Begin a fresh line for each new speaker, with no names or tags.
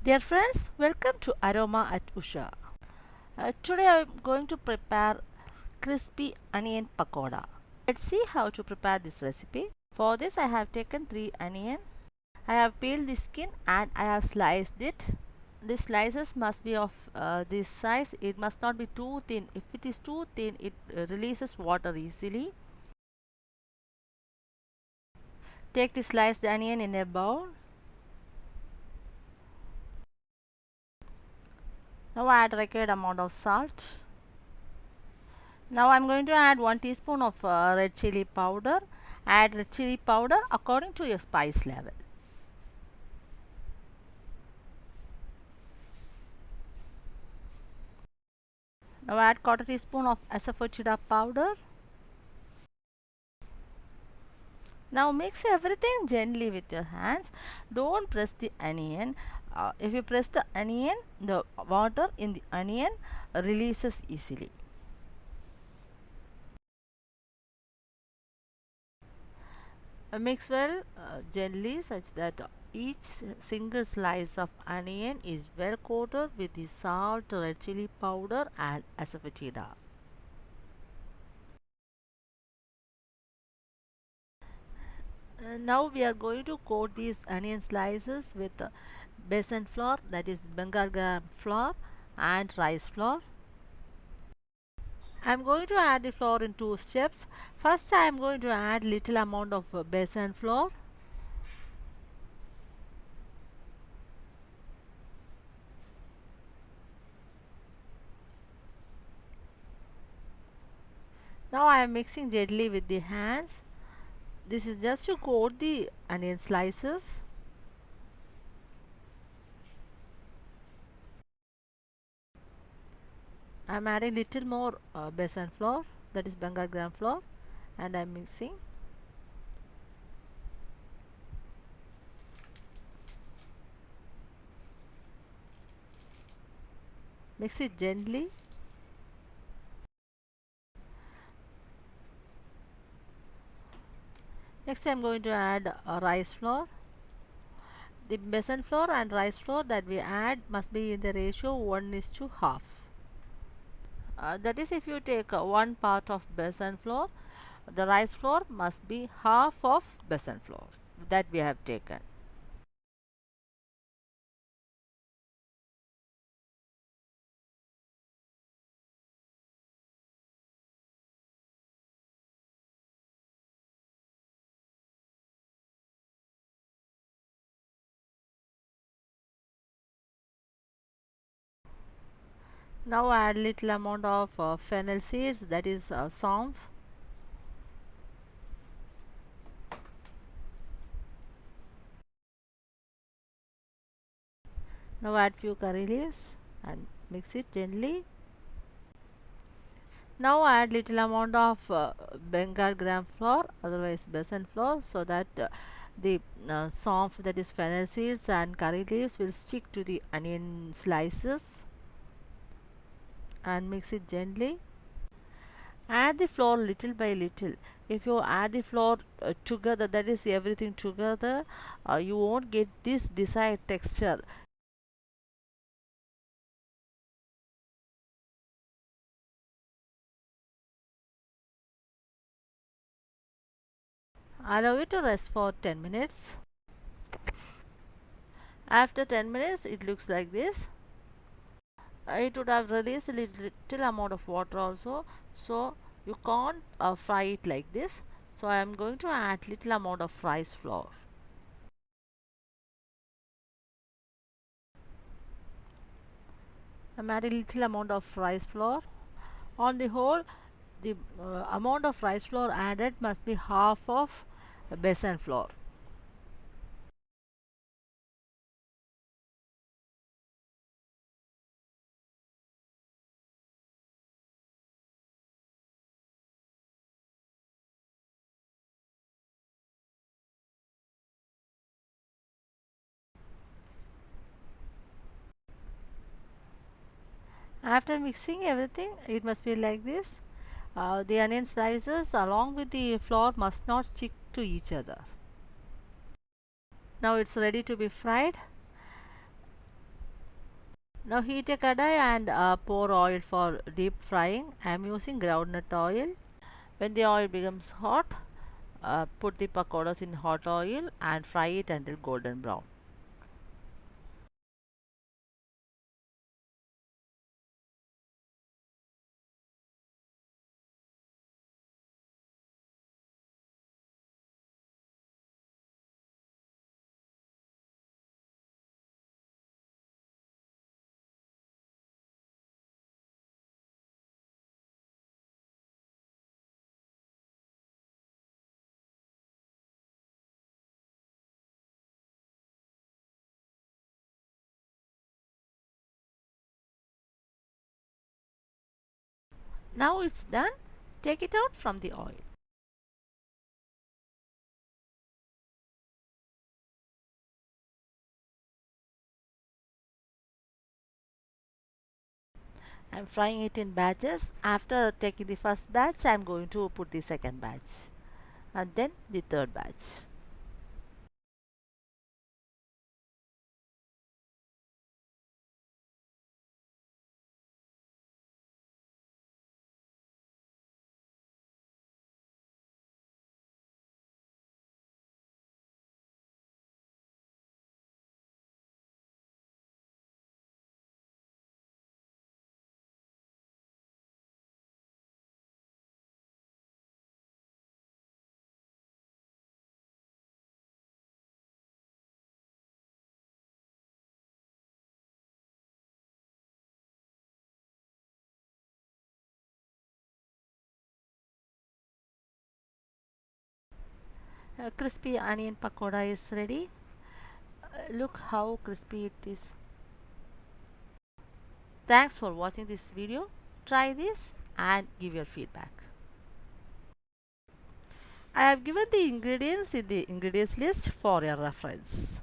Dear friends, welcome to Aroma at Usha. Today I am going to prepare crispy onion pakoda. Let's see how to prepare this recipe. For this I have taken 3 onion. I have peeled the skin and I have sliced it. The slices must be of this size. It must not be too thin. If it is too thin, it releases water easily. Take the sliced onion in a bowl. Now add required amount of salt. Now I'm going to add 1 teaspoon of red chili powder. Add red chili powder according to your spice level. Now add quarter teaspoon of asafoetida powder. Now mix everything gently with your hands. Don't press the onion. If you press the onion, the water in the onion releases easily. Mix well gently such that each single slice of onion is well coated with the salt, red chili powder and asafoetida. Now we are going to coat these onion slices with besan flour, that is Bengal gram flour, and rice flour. I am going to add the flour in 2 steps. First I am going to add little amount of besan flour. Now I am mixing gently with the hands. This is just to coat the onion slices. I am adding little more besan flour, that is Bengal gram flour, and I am mixing. Mix it gently. Next I am going to add rice flour. The besan flour and rice flour that we add must be in the ratio 1:2. That is, if you take 1 part of besan flour, the rice flour must be half of besan flour that we have taken. Now add little amount of fennel seeds, that is saunf. Now add few curry leaves and mix it gently. Now add little amount of Bengal gram flour, otherwise besan flour, so that the saunf, that is fennel seeds and curry leaves, will stick to the onion slices, and mix it gently. Add the flour little by little. If you add the flour together, that is everything together, you won't get this desired texture. Allow it to rest for 10 minutes. After 10 minutes, it looks like this. It would have released a little amount of water also, so you can't fry it like this. So I am going to add little amount of rice flour. I am adding little amount of rice flour. On the whole, the amount of rice flour added must be half of besan flour. After mixing everything, it must be like this. The onion slices along with the flour must not stick to each other. Now it's ready to be fried. Now heat a kadai and pour oil for deep frying. I am using groundnut oil. When the oil becomes hot, put the pakoras in hot oil and fry it until golden brown. Now it's done. Take it out from the oil. I'm frying it in batches. After taking the first batch, I'm going to put the second batch and then the third batch. Crispy onion pakoda is ready. Look how crispy it is. Thanks for watching this video. Try this and give your feedback. I have given the ingredients in the ingredients list for your reference.